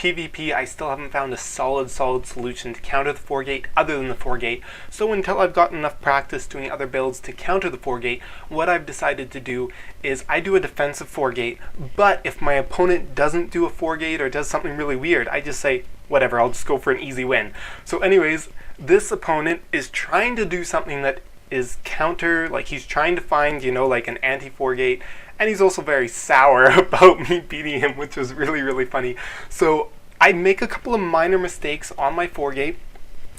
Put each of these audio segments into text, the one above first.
PvP, I still haven't found a solid solution to counter the 4-gate other than the 4-gate. So until I've gotten enough practice doing other builds to counter the 4-gate, what I've decided to do is I do a defensive 4-gate, but if my opponent doesn't do a 4-gate or does something really weird, I just say, whatever, I'll just go for an easy win. So anyways, this opponent is trying to do something that is counter, like he's trying to find, you know, like an anti-4-gate, and he's also very sour about me beating him, which was really funny. So I make a couple of minor mistakes on my 4-gate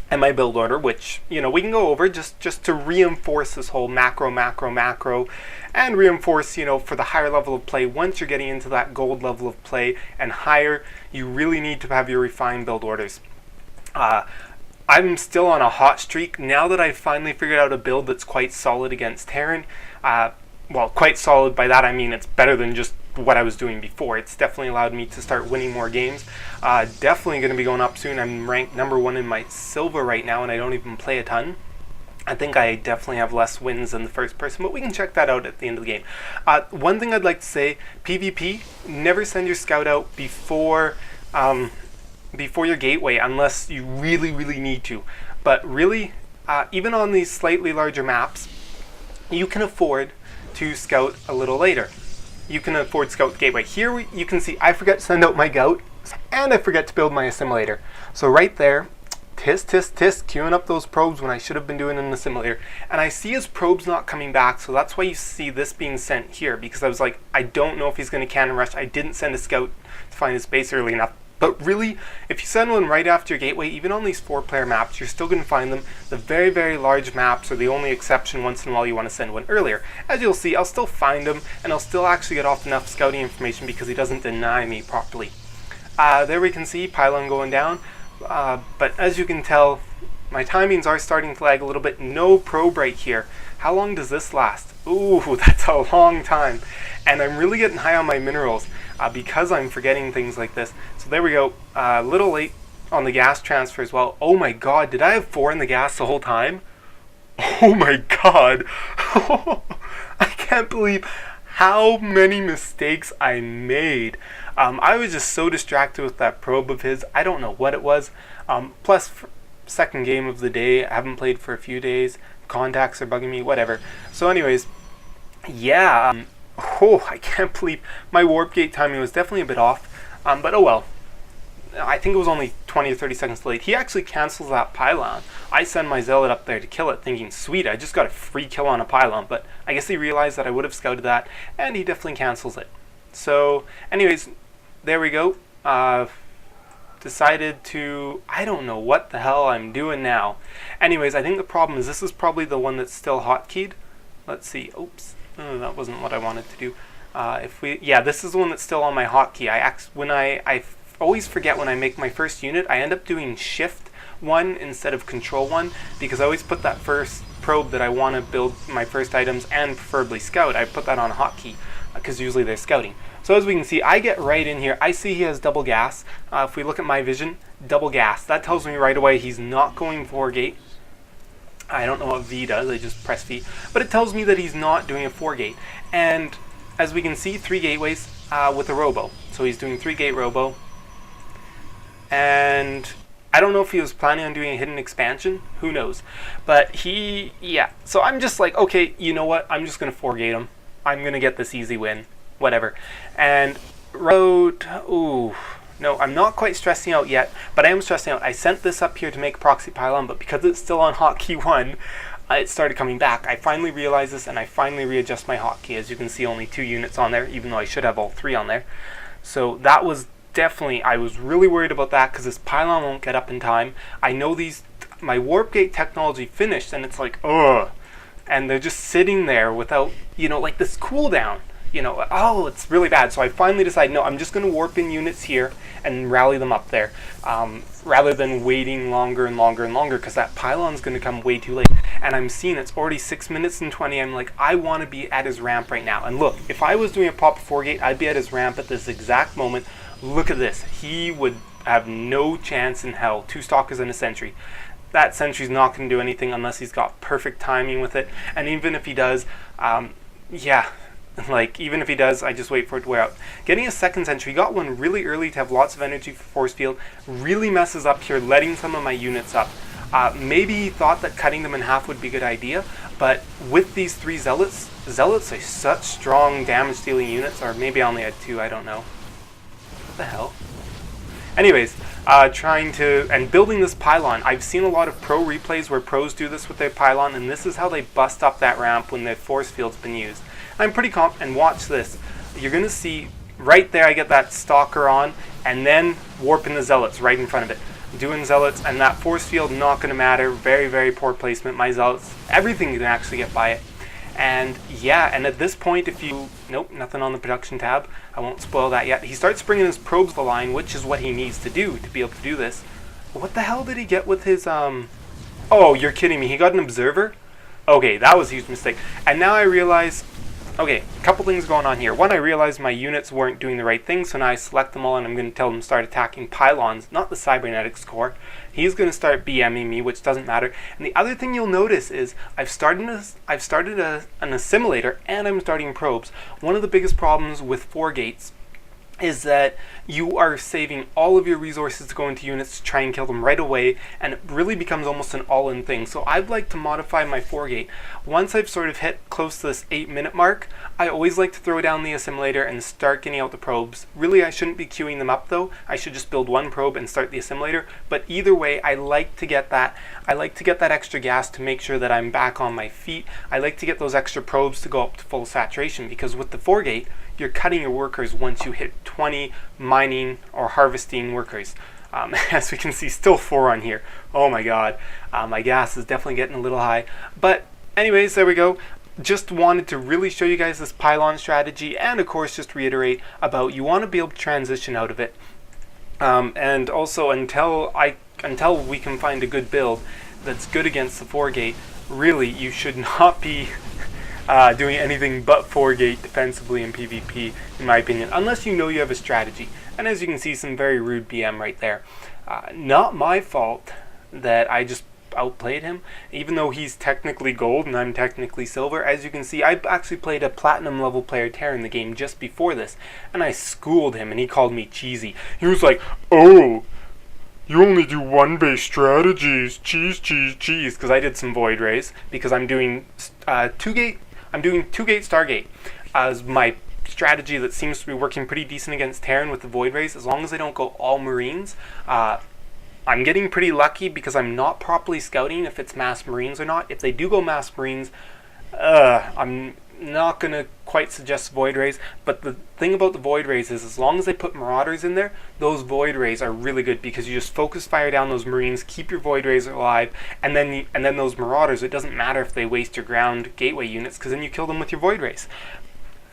and my build order, which, you know, we can go over just to reinforce this whole macro, and reinforce, you know, for the higher level of play. Once you're getting into that gold level of play and higher, you really need to have your refined build orders. I'm still on a hot streak now that I've finally figured out a build that's quite solid against Terran. Well, quite solid, by that I mean it's better than just what I was doing before. It's definitely allowed me to start winning more games. Definitely going to be going up soon. I'm ranked #1 in my silver right now, and I don't even play a ton. I think I definitely have less wins than the first person, but we can check that out at the end of the game. One thing I'd like to say, PvP, never send your scout out before your gateway unless you really need to. But really, even on these slightly larger maps, you can afford to scout a little later. You can afford to scout the gateway. Here you can see I forget to send out my gout, and I forget to build my assimilator. So right there, tisk, queuing up those probes when I should have been doing an assimilator. And I see his probes not coming back, so that's why you see this being sent here, because I was like, I don't know if he's going to cannon rush. I didn't send a scout to find his base early enough. But really, if you send one right after your gateway, even on these 4-player maps, you're still going to find them. The very large maps are the only exception. Once in a while you want to send one earlier. As you'll see, I'll still find him, and I'll still actually get off enough scouting information because he doesn't deny me properly. There we can see pylon going down, but as you can tell, my timings are starting to lag a little bit. No probe right here. How long does this last? Ooh, that's a long time. And I'm really getting high on my minerals because I'm forgetting things like this. So there we go. A little late on the gas transfer as well. Oh my god, did I have 4 in the gas the whole time? Oh my god. I can't believe how many mistakes I made. I was just so distracted with that probe of his. I don't know what it was. Plus, second game of the day. I haven't played for a few days. Contacts are bugging me, whatever. So anyways, yeah. I can't believe my warp gate timing was definitely a bit off. But oh well. I think it was only 20 or 30 seconds late. He actually cancels that pylon. I send my zealot up there to kill it, thinking, sweet, I just got a free kill on a pylon. But I guess he realized that I would have scouted that, and he definitely cancels it. So, anyways, there we go. Decided to, I don't know what the hell I'm doing now. Anyways, I think the problem is this is probably the one that's still hotkeyed. Let's see. Oops, that wasn't what I wanted to do. This is the one that's still on my hotkey. I always forget when I make my first unit. I end up doing Shift 1 instead of Control 1 because I always put that first probe that I want to build my first items and preferably scout. I put that on hotkey because usually they're scouting. So as we can see, I get right in here. I see he has double gas. If we look at my vision, double gas. That tells me right away he's not going 4-gate. I don't know what V does, I just press V. But it tells me that he's not doing a 4-gate. And as we can see, 3 gateways with a robo. So he's doing 3-gate robo. And I don't know if he was planning on doing a hidden expansion. Who knows? But so I'm just like, okay, you know what? I'm just going to 4-gate him. I'm going to get this easy win. Whatever. And no, I'm not quite stressing out yet, but I am stressing out. I sent this up here to make proxy pylon, but because it's still on hotkey 1, it started coming back. I finally realized this, and I finally readjust my hotkey. As you can see, only 2 units on there, even though I should have all 3 on there. So that was definitely, I was really worried about that because this pylon won't get up in time. I know my warp gate technology finished, and it's like, ugh. And they're just sitting there without, like this cooldown. It's really bad. So I finally decided, no, I'm just going to warp in units here and rally them up there, rather than waiting longer and longer and longer, because that pylon's going to come way too late. And I'm seeing it's already 6 minutes and 20. I'm like, I want to be at his ramp right now. And look, if I was doing a proper 4-gate, I'd be at his ramp at this exact moment. Look at this. He would have no chance in hell. 2 stalkers and a sentry. That sentry's not going to do anything unless he's got perfect timing with it. And even if he does, Like, even if he does, I just wait for it to wear out. Getting a second sentry, got one really early to have lots of energy for force field, really messes up here, letting some of my units up. Maybe he thought that cutting them in half would be a good idea, but with these 3 zealots are such strong damage dealing units, or maybe I only had 2, I don't know. What the hell? Anyways, building this pylon. I've seen a lot of pro replays where pros do this with their pylon, and this is how they bust up that ramp when their force field's been used. I'm pretty and watch this. You're going to see right there I get that stalker on, and then warping the zealots right in front of it. Doing zealots, and that force field not going to matter. Very, very poor placement. My zealots, everything can actually get by it. And yeah, and at this point, if you... Nope, nothing on the production tab. I won't spoil that yet. He starts bringing his probes to the line, which is what he needs to do to be able to do this. What the hell did he get with his... Oh, you're kidding me. He got an observer? Okay, that was a huge mistake. And now I realize... Okay, a couple things going on here. One, I realized my units weren't doing the right thing, so now I select them all and I'm going to tell them to start attacking pylons, not the cybernetics core. He's going to start BMing me, which doesn't matter. And the other thing you'll notice is I've started an assimilator and I'm starting probes. One of the biggest problems with 4 gates is that you are saving all of your resources to go into units to try and kill them right away, and it really becomes almost an all-in thing. So I'd like to modify my 4-gate. Once I've sort of hit close to this 8-minute mark, I always like to throw down the assimilator and start getting out the probes. Really, I shouldn't be queuing them up though. I should just build 1 probe and start the assimilator. But either way, I like to get that extra gas to make sure that I'm back on my feet. I like to get those extra probes to go up to full saturation, because with the 4-gate, you're cutting your workers once you hit 20 mining or harvesting workers. As we can see, still 4 on here. Oh my god. My gas is definitely getting a little high. But anyways, there we go. Just wanted to really show you guys this pylon strategy, and of course just reiterate about you want to be able to transition out of it. And also until we can find a good build that's good against the 4-gate, really you should not be doing anything but 4-gate defensively in PvP, in my opinion, unless you know you have a strategy. And as you can see, some very rude BM right there. Not my fault that I just outplayed him, even though he's technically gold and I'm technically silver. As you can see, I actually played a platinum level player Terra in the game just before this, and I schooled him and he called me cheesy. He was like, "Oh, you only do 1-base strategies, cheese, because I did some void rays, because I'm doing 2-gate Stargate as my strategy that seems to be working pretty decent against Terran with the void rays. As long as I don't go all Marines, I'm getting pretty lucky because I'm not properly scouting if it's mass Marines or not. If they do go mass Marines, I'm not going to quite suggest void rays, but the thing about the void rays is as long as they put marauders in there, those void rays are really good, because you just focus fire down those Marines, keep your void rays alive, and then those marauders, it doesn't matter if they waste your ground gateway units, because then you kill them with your void rays,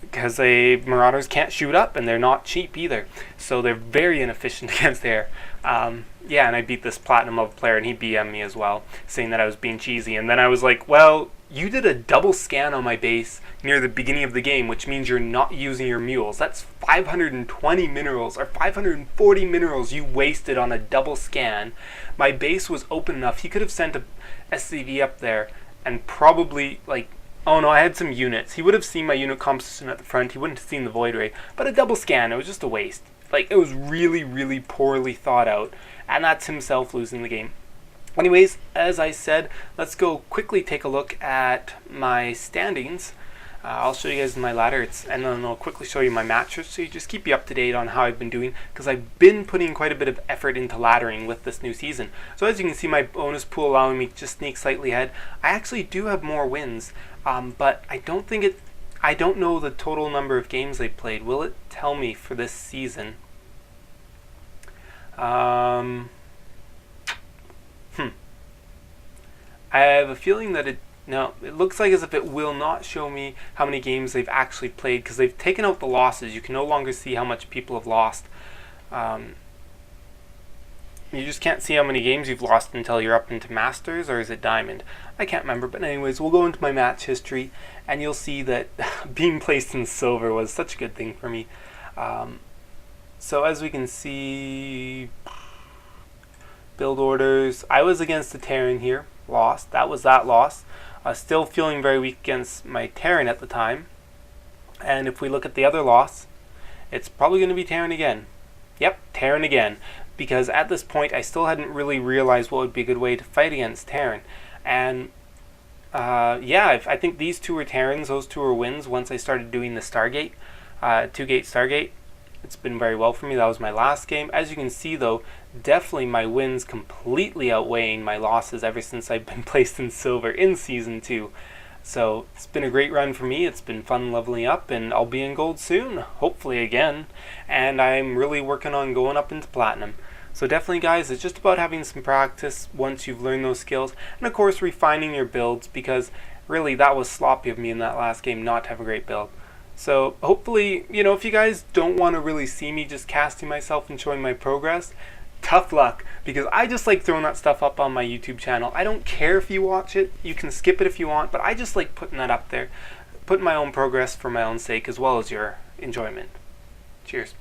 because marauders can't shoot up and they're not cheap either, so they're very inefficient against air. Yeah, and I beat this platinum level player and he BM'd me as well, saying that I was being cheesy, and then I was like, well, you did a double scan on my base near the beginning of the game, which means you're not using your mules. That's 520 minerals, or 540 minerals you wasted on a double scan. My base was open enough. He could have sent a SCV up there and probably, like, oh no, I had some units. He would have seen my unit composition at the front. He wouldn't have seen the void ray. But a double scan, it was just a waste. Like, it was really, really poorly thought out. And that's himself losing the game. Anyways, as I said, let's go quickly take a look at my standings. I'll show you guys my ladder, and then I'll quickly show you my matches, so you just keep you up to date on how I've been doing, because I've been putting quite a bit of effort into laddering with this new season. So as you can see, my bonus pool allowing me to just sneak slightly ahead. I actually do have more wins, but I don't know the total number of games they've played. Will it tell me for this season? I have a feeling that it looks like as if it will not show me how many games they've actually played, because they've taken out the losses. You can no longer see how much people have lost. You just can't see how many games you've lost until you're up into Masters, or is it Diamond? I can't remember, but anyways, we'll go into my match history, and you'll see that being placed in silver was such a good thing for me. So as we can see, build orders, I was against the Terran here, lost. That was that loss. Still feeling very weak against my Terran at the time. And if we look at the other loss, it's probably going to be Terran again. Yep, Terran again. Because at this point, I still hadn't really realized what would be a good way to fight against Terran. And yeah, I think these two were Terrans. Those two were wins once I started doing the Stargate, 2-gate Stargate. It's been very well for me. That was my last game. As you can see, though, definitely my wins completely outweighing my losses ever since I've been placed in silver in Season 2. So it's been a great run for me. It's been fun leveling up, and I'll be in gold soon, hopefully again. And I'm really working on going up into platinum. So definitely, guys, it's just about having some practice once you've learned those skills. And of course, refining your builds, because really that was sloppy of me in that last game not to have a great build. So hopefully, if you guys don't want to really see me just casting myself and showing my progress, tough luck, because I just like throwing that stuff up on my YouTube channel. I don't care if you watch it. You can skip it if you want, but I just like putting that up there, putting my own progress for my own sake as well as your enjoyment. Cheers.